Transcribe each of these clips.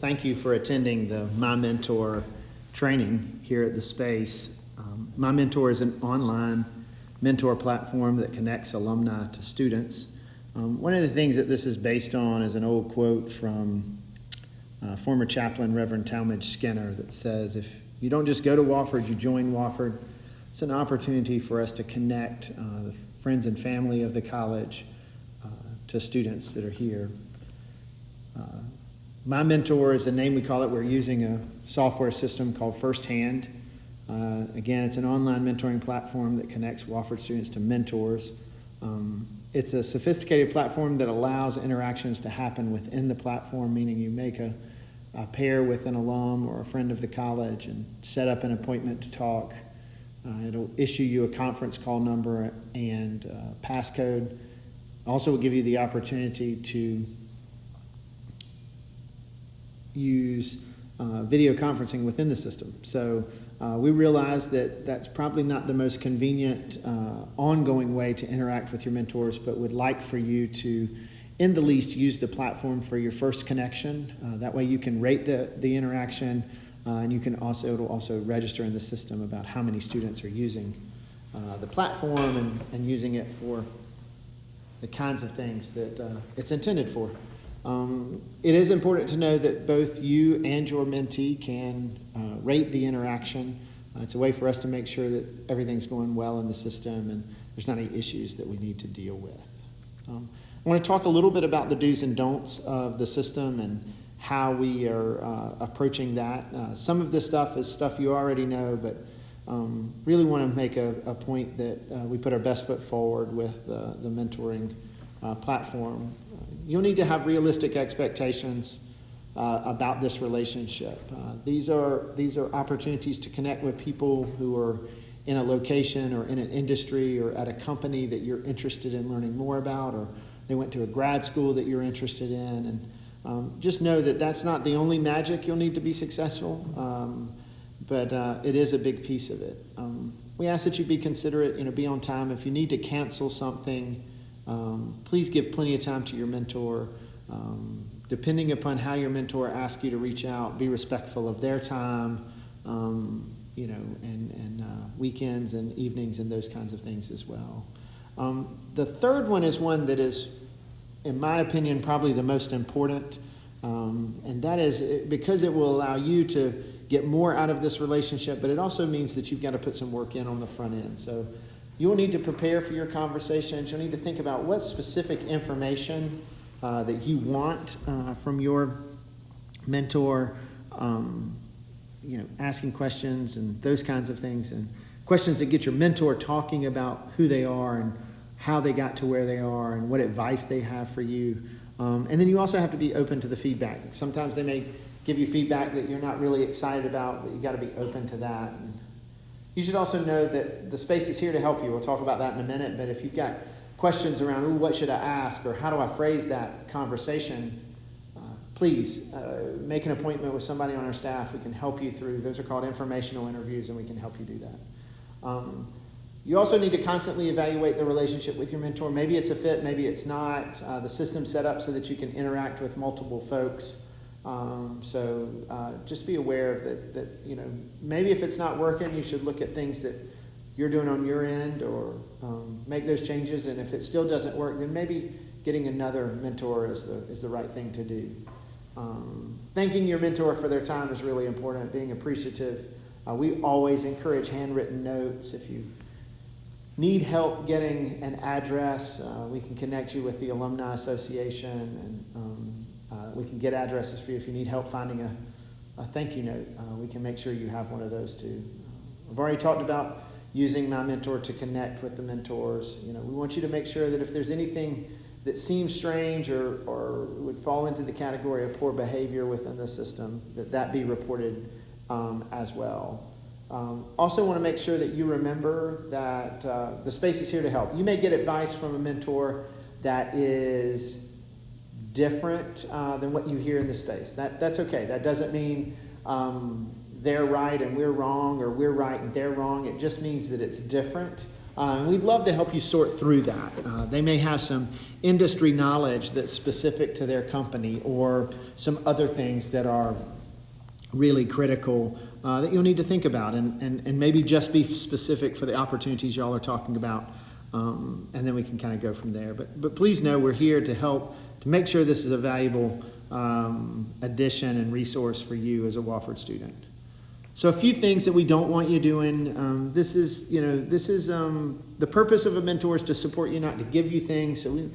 thank you for attending the MyMentor training here at the Space. MyMentor is an online mentor platform that connects alumni to students. One of the things that this is based on is an old quote from former chaplain Reverend Talmadge Skinner that says, if you don't just go to Wofford, you join Wofford. It's an opportunity for us to connect the friends and family of the college to students that are here. MyMentor is the name we call it. We're using a software system called Firsthand. Again, it's an online mentoring platform that connects Wofford students to mentors. It's a sophisticated platform that allows interactions to happen within the platform, meaning you make a pair with an alum or a friend of the college and set up an appointment to talk. It'll issue you a conference call number and passcode. Also will give you the opportunity to use video conferencing within the system. So we realize that that's probably not the most convenient ongoing way to interact with your mentors, but would like for you to, in the least, use the platform for your first connection. That way you can rate the interaction, and you can it'll also register in the system about how many students are using the platform and using it for the kinds of things that it's intended for. It is important to know that both you and your mentee can rate the interaction. It's a way for us to make sure that everything's going well in the system and there's not any issues that we need to deal with. I want to talk a little bit about the do's and don'ts of the system and how we are approaching that. Some of this stuff is stuff you already know, but really want to make a point that we put our best foot forward with the mentoring platform. You'll need to have realistic expectations about this relationship. These are opportunities to connect with people who are in a location or in an industry or at a company that you're interested in learning more about, or they went to a grad school that you're interested in. And just know that that's not the only magic you'll need to be successful, but it is a big piece of it. We ask that you be considerate, be on time. If you need to cancel something, please give plenty of time to your mentor. Depending upon how your mentor asks you to reach out, be respectful of their time, and weekends and evenings and those kinds of things as well. The third one is one that is, in my opinion, probably the most important, and that is because it will allow you to get more out of this relationship, but it also means that you've got to put some work in on the front end. So you'll need to prepare for your conversations. You'll need to think about what specific information that you want from your mentor, asking questions and those kinds of things, and questions that get your mentor talking about who they are and how they got to where they are and what advice they have for you. And then you also have to be open to the feedback. Sometimes they may give you feedback that you're not really excited about, but you've got to be open to that. And you should also know that the Space is here to help you. We'll talk about that in a minute, but if you've got questions around, what should I ask, or how do I phrase that conversation, please make an appointment with somebody on our staff. We can help you through. Those are called informational interviews, and we can help you do that. You also need to constantly evaluate the relationship with your mentor. Maybe it's a fit, maybe it's not. The system's set up so that you can interact with multiple folks. So just be aware of that, maybe if it's not working, you should look at things that you're doing on your end or make those changes. And if it still doesn't work, then maybe getting another mentor is the right thing to do. Thanking your mentor for their time is really important, being appreciative. We always encourage handwritten notes. If you need help getting an address, we can connect you with the Alumni Association, and we can get addresses for you. If you need help finding a thank you note, we can make sure you have one of those too. I've already talked about using MyMentor to connect with the mentors. We want you to make sure that if there's anything that seems strange or would fall into the category of poor behavior within the system, that be reported as well. Also want to make sure that you remember that the Space is here to help. You may get advice from a mentor that is different than what you hear in the Space. That's okay. That doesn't mean they're right and we're wrong, or we're right and they're wrong. It just means that it's different. We'd love to help you sort through that. They may have some industry knowledge that's specific to their company, or some other things that are really critical that you'll need to think about, and maybe just be specific for the opportunities y'all are talking about, and then we can kind of go from there. But please know we're here to help to make sure this is a valuable addition and resource for you as a Wofford student. So a few things that we don't want you doing. This is the purpose of a mentor is to support you, not to give you things. So we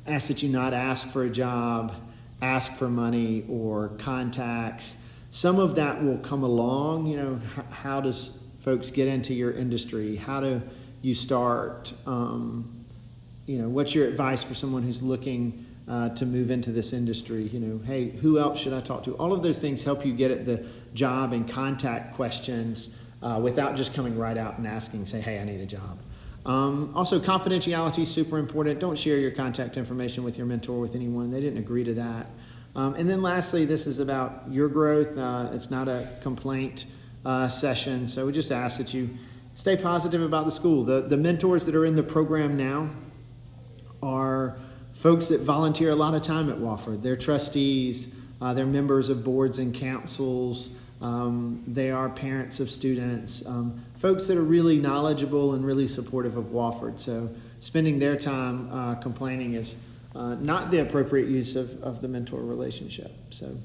ask that you not ask for a job, ask for money or contacts. Some of that will come along. How does folks get into your industry? How do you start? What's your advice for someone who's looking to move into this industry? Hey, who else should I talk to? All of those things help you get at the job and contact questions without just coming right out and asking, say, hey, I need a job. Also, confidentiality is super important. Don't share your contact information with your mentor, with anyone. They didn't agree to that. And then lastly, this is about your growth. It's not a complaint session. So we just ask that you stay positive about the school. The mentors that are in the program now are folks that volunteer a lot of time at Wofford. They're trustees, they're members of boards and councils, they are parents of students, folks that are really knowledgeable and really supportive of Wofford. So spending their time complaining is not the appropriate use of the mentor relationship. So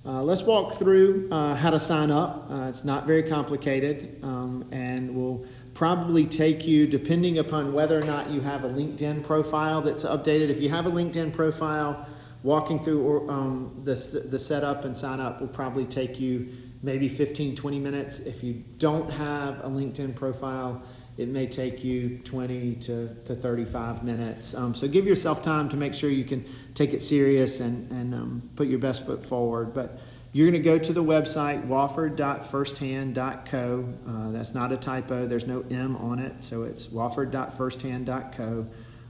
let's walk through how to sign up. It's not very complicated, and we'll probably take you, depending upon whether or not you have a LinkedIn profile that's updated. If you have a LinkedIn profile, walking through the setup and sign up will probably take you maybe 15-20 minutes. If you don't have a LinkedIn profile, it may take you 20 to 35 minutes. So give yourself time to make sure you can take it serious and put your best foot forward. But you're going to go to the website, wofford.firsthand.co. That's not a typo. There's no M on it. So it's wofford.firsthand.co.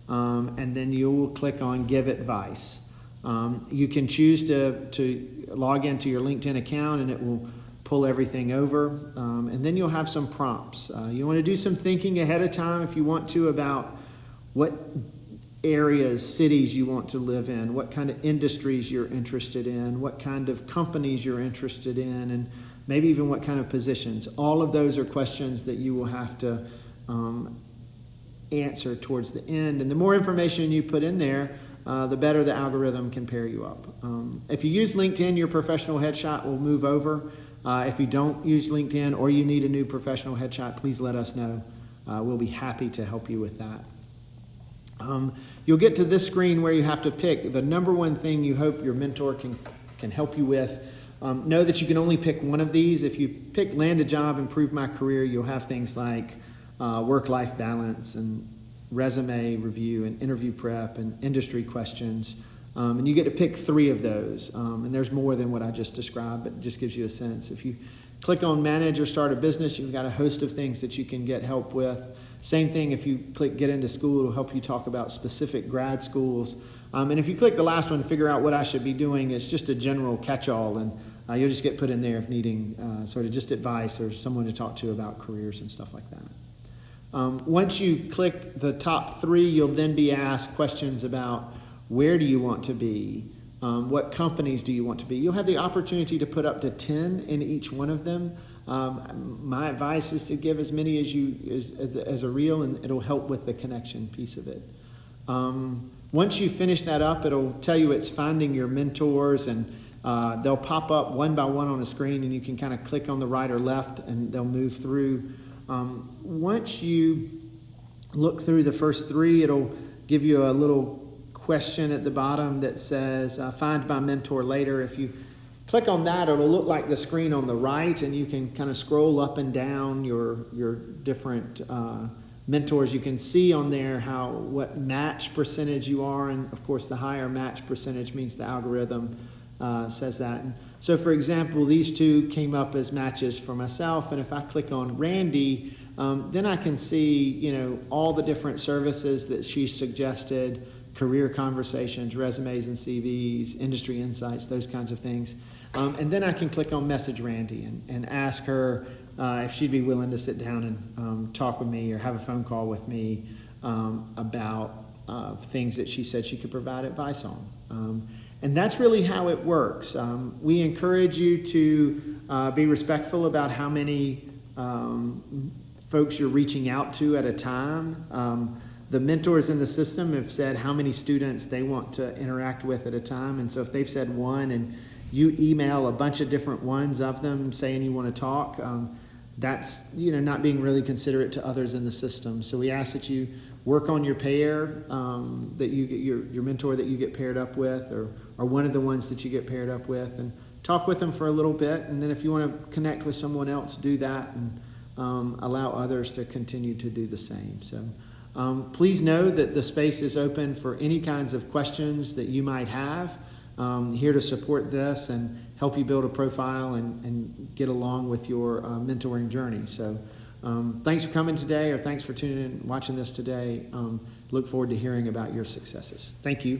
And then you will click on Give Advice. You can choose to log into your LinkedIn account, and it will pull everything over. And then you'll have some prompts. You want to do some thinking ahead of time if you want to about what areas, cities you want to live in, what kind of industries you're interested in, what kind of companies you're interested in, and maybe even what kind of positions. All of those are questions that you will have to answer towards the end. And the more information you put in there, the better the algorithm can pair you up. If you use LinkedIn, your professional headshot will move over. If you don't use LinkedIn or you need a new professional headshot, please let us know. We'll be happy to help you with that. You'll get to this screen where you have to pick the number one thing you hope your mentor can help you with. Know that you can only pick one of these. If you pick land a job, improve my career, you'll have things like work-life balance and resume review and interview prep and industry questions. And you get to pick 3 of those. And there's more than what I just described, but it just gives you a sense. If you click on Manage or Start a Business, you've got a host of things that you can get help with. Same thing if you click Get into School, it'll help you talk about specific grad schools. And if you click the last one, Figure out what I should be doing, it's just a general catch-all, and you'll just get put in there if needing sort of just advice or someone to talk to about careers and stuff like that. Once you click the top 3, you'll then be asked questions about where do you want to be, what companies do you want to be. You'll have the opportunity to put up to 10 in each one of them. My advice is to give as many as a reel, and it'll help with the connection piece of it. Once you finish that up, it'll tell you it's finding your mentors, and they'll pop up one by one on a screen, and you can kind of click on the right or left, and they'll move through. Once you look through the first 3, it'll give you a little question at the bottom that says Find My Mentor Later. If you click on that, it'll look like the screen on the right, and you can kind of scroll up and down your different mentors. You can see on there what match percentage you are, and of course the higher match percentage means the algorithm says that. And so for example, these 2 came up as matches for myself, and if I click on Randy, then I can see all the different services that she suggested career conversations, resumes and CVs, industry insights, those kinds of things. And then I can click on Message Randy and ask her if she'd be willing to sit down and talk with me or have a phone call with me about things that she said she could provide advice on. And that's really how it works. We encourage you to be respectful about how many folks you're reaching out to at a time. The mentors in the system have said how many students they want to interact with at a time. And so if they've said one and you email a bunch of different ones of them saying you want to talk, that's not being really considerate to others in the system. So we ask that you work on your pair, that you get your mentor that you get paired up with, or one of the ones that you get paired up with, and talk with them for a little bit. And then if you want to connect with someone else, do that, and allow others to continue to do the same. So please know that the space is open for any kinds of questions that you might have. Here to support this and help you build a profile and get along with your mentoring journey. So thanks for coming today, or thanks for tuning in, watching this today. Look forward to hearing about your successes. Thank you.